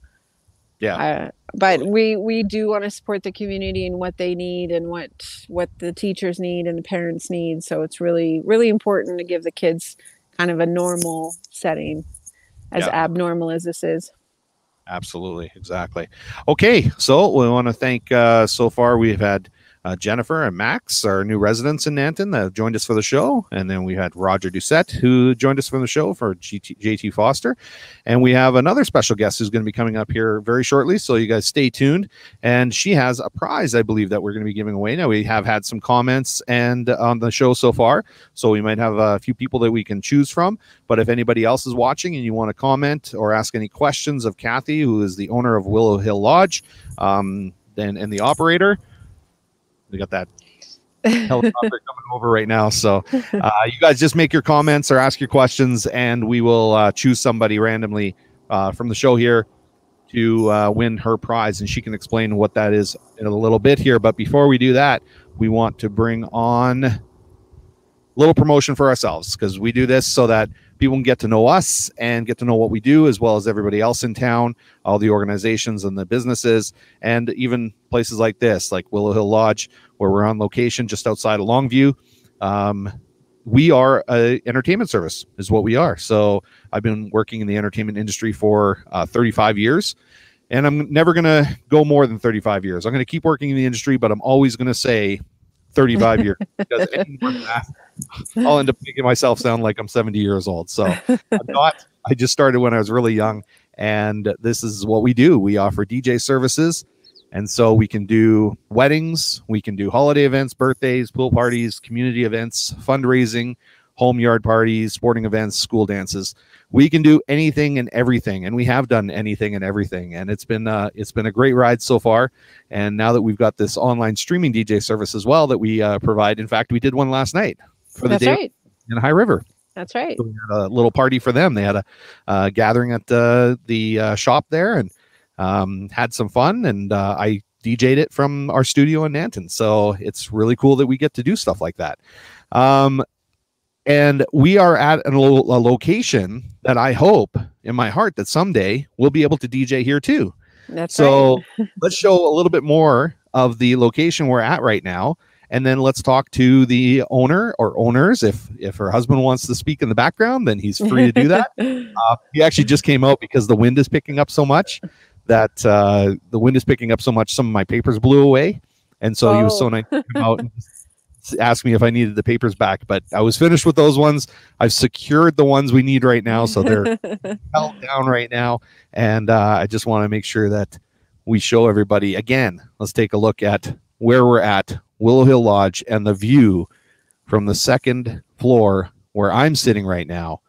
yeah, but we do want to support the community and what they need and what the teachers need and the parents need. So it's really, really important to give the kids kind of a normal setting, as abnormal as this is. Absolutely. Exactly. Okay. So we want to thank, so far we've had Jennifer and Max, our new residents in Nanton, that joined us for the show. And then we had Roger Doucet, who joined us from the show for JT Foster. And we have another special guest who's going to be coming up here very shortly. So you guys stay tuned. And she has a prize, I believe, that we're going to be giving away. Now, we have had some comments and on the show so far, so we might have a few people that we can choose from. But if anybody else is watching and you want to comment or ask any questions of Kathy, who is the owner of Willow Hill Lodge, and the operator, we got that helicopter coming over right now. So you guys just make your comments or ask your questions, and we will choose somebody randomly from the show here to win her prize. And she can explain what that is in a little bit here. But before we do that, we want to bring on a little promotion for ourselves, because we do this so that people can get to know us and get to know what we do, as well as everybody else in town, all the organizations and the businesses, and even places like this, like Willow Hill Lodge, where we're on location just outside of Longview. We are an entertainment service is what we are. So I've been working in the entertainment industry for 35 years, and I'm never going to go more than 35 years. I'm going to keep working in the industry, but I'm always going to say 35 years, because I'll end up making myself sound like I'm 70 years old. So I'm not. I just started when I was really young, and this is what we do. We offer DJ services, and so we can do weddings, we can do holiday events, birthdays, pool parties, community events, fundraising, home yard parties, sporting events, school dances. We can do anything and everything, and we have done anything and everything, and it's been a great ride so far. And now that we've got this online streaming DJ service as well that we provide. In fact, we did one last night for the day in High River. That's right. So we had a little party for them. They had a gathering at the shop there, and had some fun. And I DJ'd it from our studio in Nanton. So it's really cool that we get to do stuff like that. And we are at a location that I hope in my heart that someday we'll be able to DJ here too. That's so right. Let's show a little bit more of the location we're at right now. And then let's talk to the owner or owners. If her husband wants to speak in the background, then he's free to do that. He actually just came out because the wind is picking up so much that some of my papers blew away. And so he was so nice to come out and ask me if I needed the papers back, but I was finished with those ones. I've secured the ones we need right now, so they're held down right now. And I just want to make sure that we show everybody again. Let's take a look at where we're at, Willow Hill Lodge, and the view from the second floor where I'm sitting right now,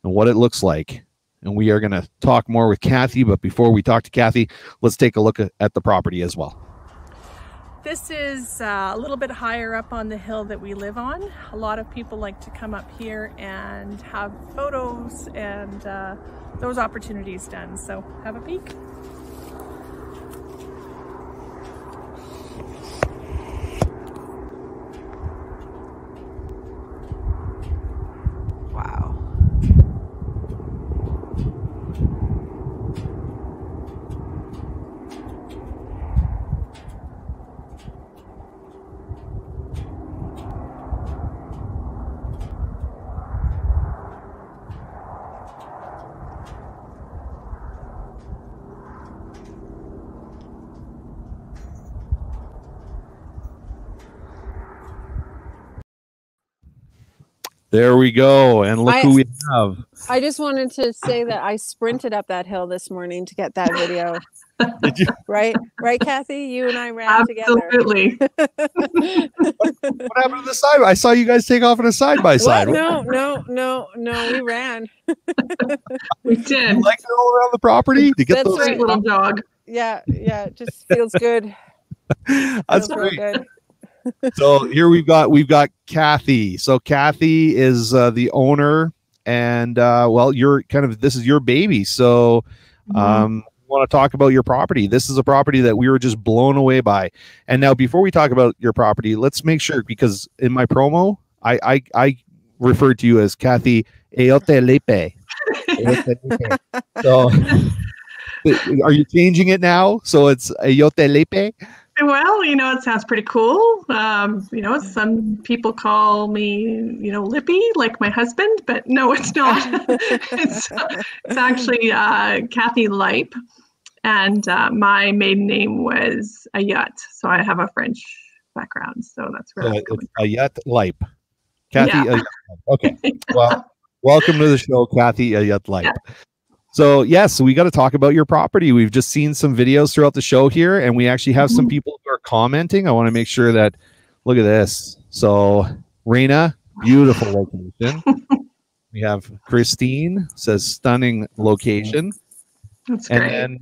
and what it looks like. And we are going to talk more with Kathy, but before we talk to Kathy, let's take a look at the property as well. This is a little bit higher up on the hill that we live on. A lot of people like to come up here and have photos and those opportunities done. So have a peek. Wow. There we go. And look who we have. I just wanted to say that I sprinted up that hill this morning to get that video. Did you? Right, Kathy? You and I ran Absolutely. together. What happened to the side? I saw you guys take off in a side by side. No, we ran. We did. You like it all around the property to get That's those right. Little dog. Yeah, it just feels good. That's Feels real great. good. So here we've got Kathy. So Kathy is the owner, and you're this is your baby. So want to talk about your property. This is a property that we were just blown away by. And now before we talk about your property, let's make sure, because in my promo I referred to you as Kathy Eyote Lepe. So are you changing it now so it's Eyote Lepe? Well, it sounds pretty cool. Some people call me, Lippy, like my husband, but no, it's not. it's actually Kathy Lipe, and my maiden name was Ayat, so I have a French background. So that's where that's coming from. Ayat Leip. Kathy. Yeah. Okay. Well, welcome to the show, Kathy Ayat Leip. Yeah. So yes, we got to talk about your property. We've just seen some videos throughout the show here, and we actually have some people who are commenting. I want to make sure that, look at this. So Raina, beautiful location. We have Christine says stunning location. That's great.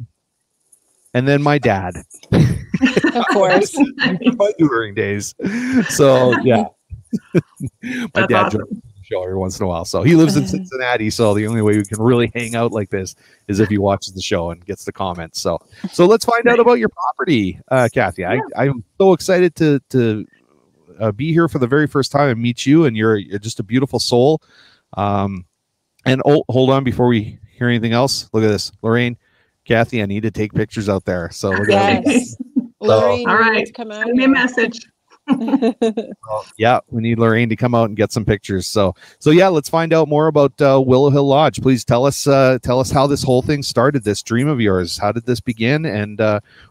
And then my dad. Of course. My touring days. So yeah. My dad awesome. joins the show every once in a while. So he lives in Cincinnati. So the only way we can really hang out like this is if he watches the show and gets the comments. So let's find out about your property, Kathy. Yeah. I'm so excited to be here for the very first time and meet you. And you're just a beautiful soul. And hold on before we hear anything else. Look at this, Lorraine, Kathy. I need to take pictures out there. So look at that. Lorraine, all right, come out. Send me a message. Yeah, we need Lorraine to come out and get some pictures. So yeah, let's find out more about Willow Hill Lodge. Please tell us how this whole thing started. This dream of yours. How did this begin? And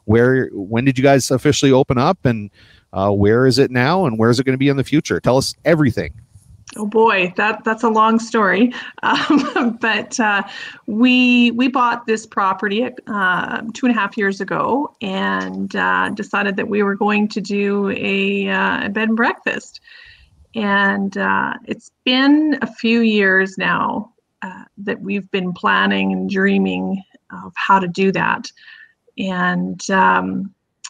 when did you guys officially open up? And where is it now? And where is it going to be in the future? Tell us everything. Oh boy, that's a long story. But we bought this property 2.5 years ago and decided that we were going to do a bed and breakfast. And it's been a few years now that we've been planning and dreaming of how to do that. And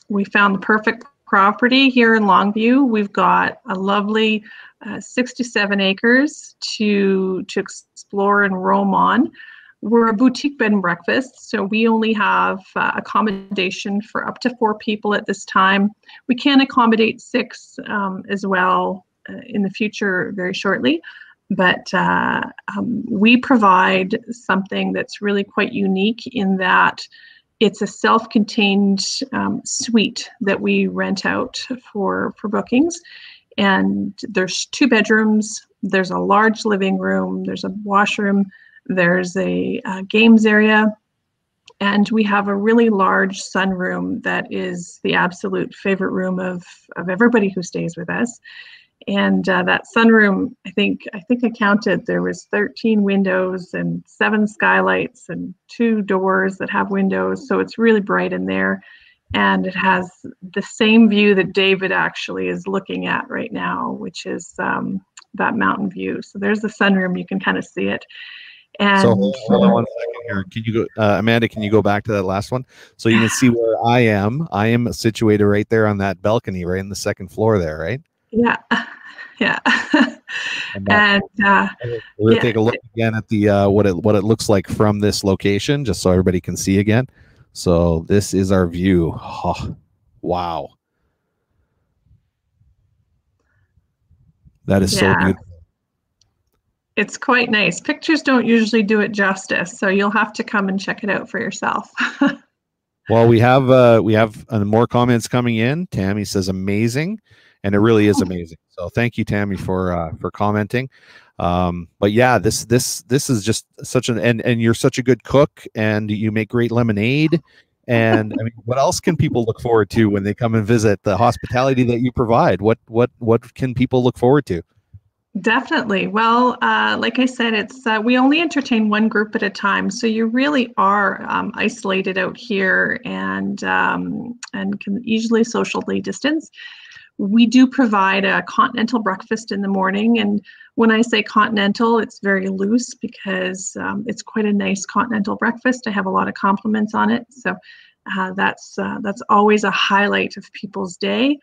we found the perfect property here in Longview. We've got a lovely 67 acres to explore and roam on. We're a boutique bed and breakfast, so we only have accommodation for up to 4 people at this time. We can accommodate 6 as well in the future very shortly, but we provide something that's really quite unique in that it's a self-contained suite that we rent out for bookings. And there's 2 bedrooms, there's a large living room, there's a washroom, there's a games area, and we have a really large sunroom that is the absolute favorite room of everybody who stays with us. And that sunroom, I think I counted, there was 13 windows and 7 skylights and 2 doors that have windows, so it's really bright in there. And it has the same view that David actually is looking at right now, which is that mountain view. So there's the sunroom, you can kind of see it. And so hold on 1 second here. Can you go, Amanda, can you go back to that last one? So you can see where I am. I am situated right there on that balcony, right in the 2nd floor there, right? Yeah. Yeah. And we'll take a look again at the what it looks like from this location, just so everybody can see again. So this is our view. Oh, wow. That is so beautiful. It's quite nice. Pictures don't usually do it justice, so you'll have to come and check it out for yourself. Well, we have more comments coming in. Tammy says amazing, and it really is amazing. So thank you, Tammy, for commenting. But yeah, this is just such an and you're such a good cook, and you make great lemonade. And I mean, what else can people look forward to when they come and visit? The hospitality that you provide. What can people look forward to? Definitely. Well, like I said, it's we only entertain 1 group at a time, so you really are isolated out here and can easily socially distance. We do provide a continental breakfast in the morning, and when I say continental, it's very loose because it's quite a nice continental breakfast. I have a lot of compliments on it, so that's always a highlight of people's day.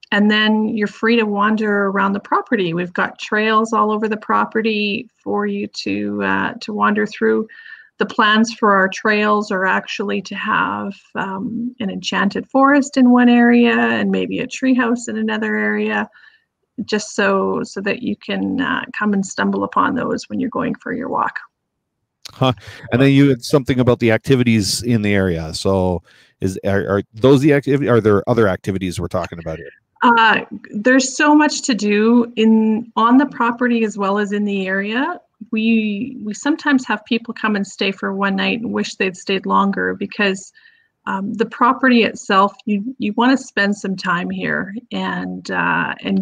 And then you're free to wander around the property. We've got trails all over the property for you to wander through. The plans for our trails are actually to have an enchanted forest in one area and maybe a treehouse in another area, just so that you can come and stumble upon those when you're going for your walk. Huh. And then you had something about the activities in the area. So are those the activity? Are there other activities we're talking about here? There's so much to do on the property as well as in the area. We sometimes have people come and stay for one night and wish they'd stayed longer because The property itself, you want to spend some time here and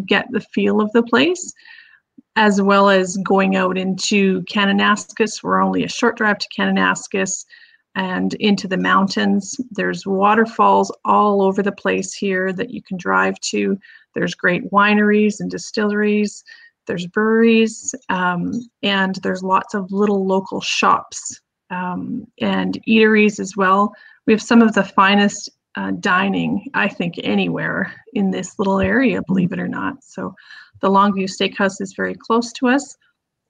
get the feel of the place, as well as going out into Kananaskis. We're only a short drive to Kananaskis and into the mountains. There's waterfalls all over the place here that you can drive to. There's great wineries and distilleries. There's breweries, and there's lots of little local shops and eateries as well. We have some of the finest dining, I think, anywhere in this little area, believe it or not. So the Longview Steakhouse is very close to us,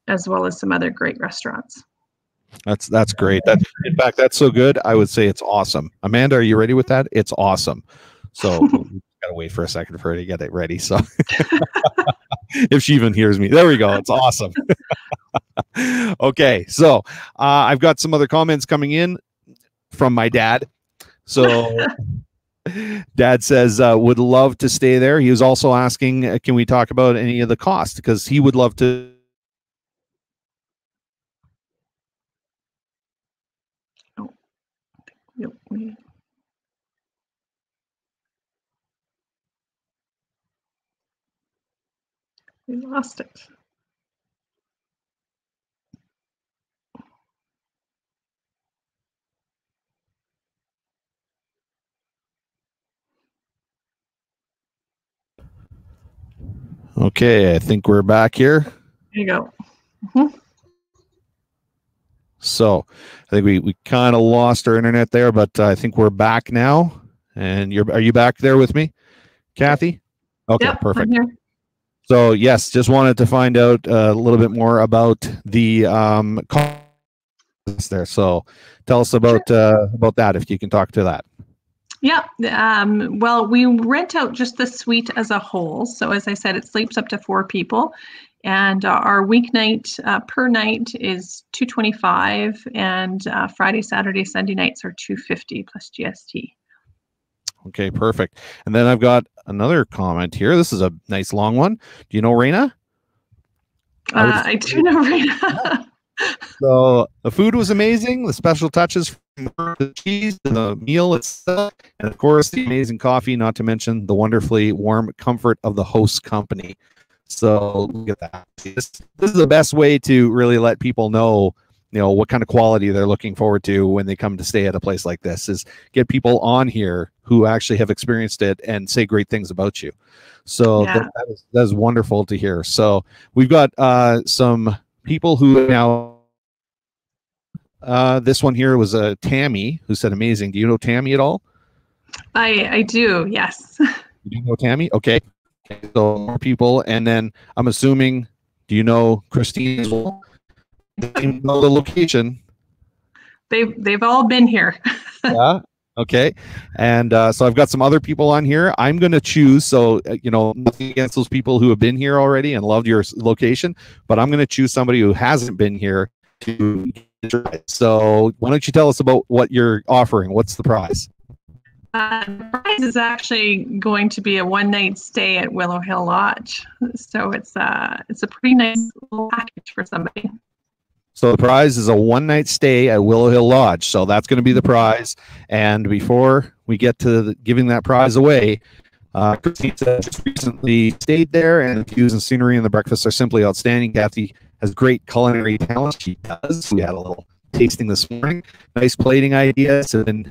as well as some other great restaurants. That's great. In fact, that's so good. I would say it's awesome. Amanda, are you ready with that? It's awesome. So we gotta wait for a second for her to get it ready. So if she even hears me, there we go. It's awesome. Okay, so I've got some other comments coming in from my dad. So Dad says would love to stay there. He was also asking, can we talk about any of the cost, because he would love to. Oh, yep. We lost it. Okay, I think we're back here. There you go. Mm-hmm. So I think we kind of lost our internet there, but I think we're back now. And are you back there with me, Kathy? Okay, yep, perfect. I'm here. So yes, just wanted to find out a little bit more about the costs there. So tell us about that, if you can talk to that. Yeah, well, we rent out just the suite as a whole. So as I said, it sleeps up to 4 people. And our weeknight per night is $225, and Friday, Saturday, Sunday nights are $250 plus GST. Okay, perfect. And then I've got another comment here. This is a nice long one. Do you know Raina? I do know Raina. So the food was amazing. The special touches from the cheese to the meal itself, and of course the amazing coffee, not to mention the wonderfully warm comfort of the host company. So look at that. This is the best way to really let people know, what kind of quality they're looking forward to when they come to stay at a place like this, is get people on here who actually have experienced it and say great things about you. So yeah, that is wonderful to hear. So we've got some people who now, this one here was Tammy, who said amazing. Do you know Tammy at all? I do, yes. You do know Tammy? Okay. So more people, and then I'm assuming, do you know Christine as well? You know the location. They've all been here. Yeah. Okay. And so I've got some other people on here. I'm going to choose. So nothing against those people who have been here already and loved your location, but I'm going to choose somebody who hasn't been here to try it. So why don't you tell us about what you're offering? What's the prize? The prize is actually going to be a one-night stay at Willow Hill Lodge. So it's a pretty nice little package for somebody. So the prize is a one-night stay at Willow Hill Lodge. So that's going to be the prize. And before we get to giving that prize away, Christine just recently stayed there, and the views and scenery and the breakfasts are simply outstanding. Kathy has great culinary talent. She does. We had a little tasting this morning. Nice plating ideas have been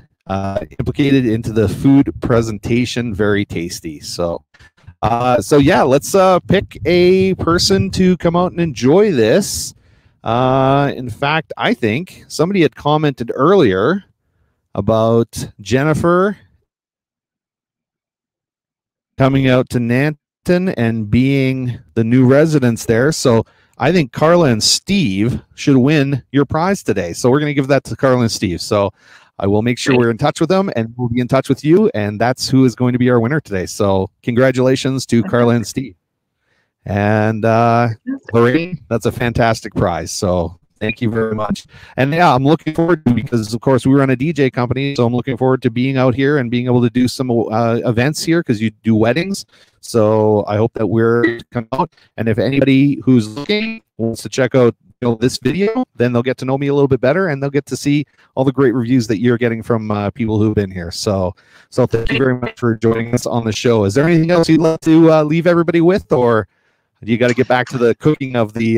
implicated into the food presentation. Very tasty. So yeah, let's pick a person to come out and enjoy this. In fact, I think somebody had commented earlier about Jennifer coming out to Nanton and being the new residents there. So I think Carla and Steve should win your prize today. So we're going to give that to Carla and Steve. So I will make sure we're in touch with them, and we'll be in touch with you. And that's who is going to be our winner today. So congratulations to Carla and Steve. And Lorraine, that's a fantastic prize. So thank you very much. And yeah, I'm looking forward to, because of course we run a DJ company, so I'm looking forward to being out here and being able to do some events here, because you do weddings. So I hope that we're coming out. And if anybody who's looking wants to check out this video, then they'll get to know me a little bit better, and they'll get to see all the great reviews that you're getting from people who've been here. So thank you very much for joining us on the show. Is there anything else you'd like to leave everybody with, or do you got to get back to the cooking of the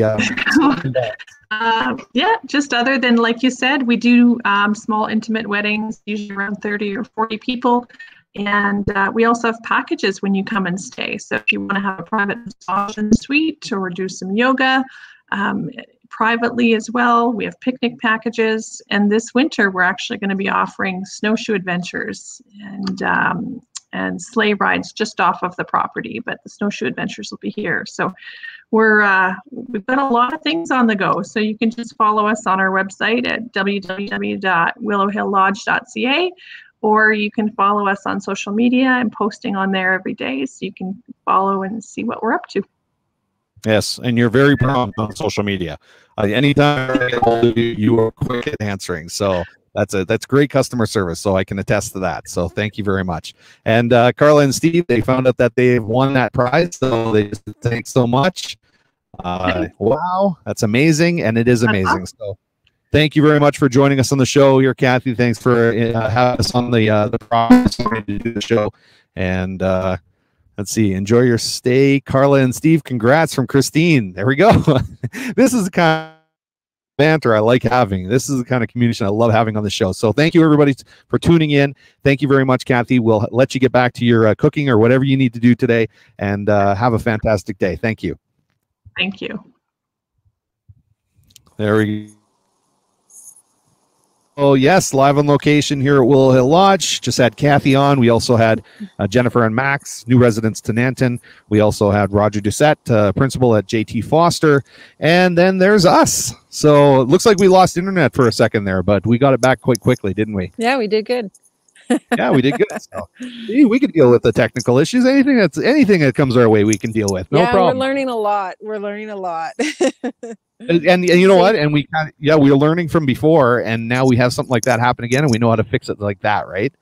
yeah, just other than, like you said, we do small intimate weddings, usually around 30 or 40 people. And we also have packages when you come and stay. So if you want to have a private massage and suite or do some yoga privately as well, we have picnic packages. And this winter, we're actually going to be offering snowshoe adventures and sleigh rides just off of the property. But the snowshoe adventures will be here. So we've got a lot of things on the go. So you can just follow us on our website at www.willowhilllodge.ca. Or you can follow us on social media. I'm posting on there every day, so you can follow and see what we're up to. Yes, and you're very prompt on social media. Anytime I get hold of you, you are quick at answering. So that's great customer service. So I can attest to that. So thank you very much. And Carla and Steve, they found out that they've won that prize. So they just thanks so much. Wow, that's amazing, and it is amazing. So. Thank you very much for joining us on the show here, Kathy. Thanks for having us on the process to do the show. And let's see, enjoy your stay, Carla and Steve. Congrats from Christine. There we go. This is the kind of banter I like having. This is the kind of communication I love having on the show. So thank you, everybody, for tuning in. Thank you very much, Kathy. We'll let you get back to your cooking or whatever you need to do today. And have a fantastic day. Thank you. Thank you. There we go. Oh, yes, live on location here at Willow Hill Lodge. Just had Kathy on. We also had Jennifer and Max, new residents to Nanton. We also had Roger Doucet, principal at JT Foster. And then there's us. So it looks like we lost internet for a second there, but we got it back quite quickly, didn't we? Yeah, we did good. Yeah, we did good. So, we can deal with the technical issues. Anything that comes our way, we can deal with. No problem. We're learning a lot. We're learning a lot. And you know what? And we were learning from before, and now we have something like that happen again, and we know how to fix it like that, right?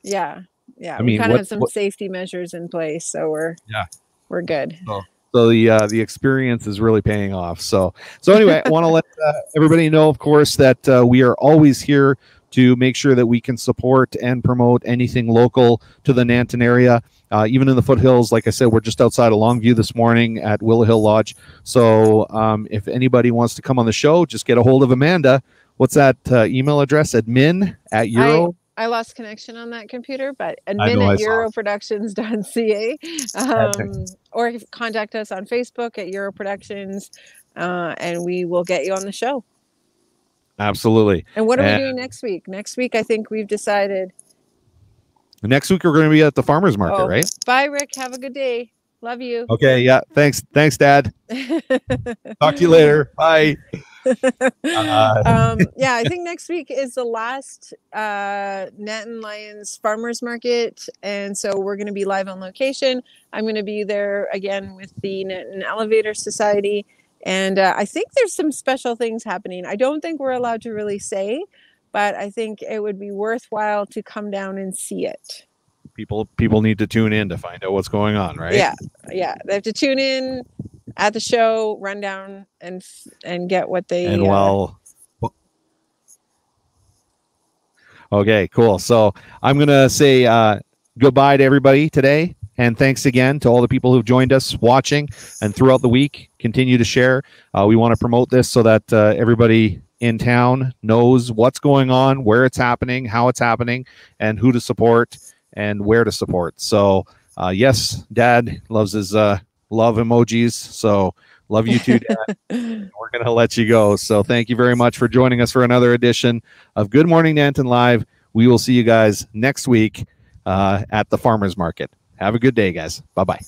Yeah. I mean, we kind of have some safety measures in place, so we're good. So the experience is really paying off. So anyway, I want to let everybody know, of course, that we are always here to make sure that we can support and promote anything local to the Nanton area. Even in the foothills, like I said, we're just outside of Longview this morning at Willow Hill Lodge. So if anybody wants to come on the show, just get a hold of Amanda. What's that email address? admin@euro. I lost connection on that computer, but admin@europroductions.ca. Or contact us on Facebook at Euro Productions, and we will get you on the show. Absolutely. And what are we doing next week? Next week, I think we've decided. Next week, we're going to be at the farmer's market, right? Bye, Rick. Have a good day. Love you. Okay. Yeah. Thanks, Dad. Talk to you later. Bye. I think next week is the last Nanton Lions Farmers Market, and so we're going to be live on location. I'm going to be there again with the Nanton Elevator Society, and I think there's some special things happening. I don't think we're allowed to really say, but I think it would be worthwhile to come down and see it. People need to tune in to find out what's going on, right? Yeah. They have to tune in at the show, run down and get what they. And okay, cool. So I'm gonna say goodbye to everybody today, and thanks again to all the people who've joined us watching and throughout the week. Continue to share. We want to promote this so that everybody in town knows what's going on, where it's happening, how it's happening, and who to support and where to support. So yes, Dad loves his love emojis. So love you too, Dad. We're going to let you go. So thank you very much for joining us for another edition of Good Morning Nanton Live. We will see you guys next week at the farmers market. Have a good day, guys. Bye-bye.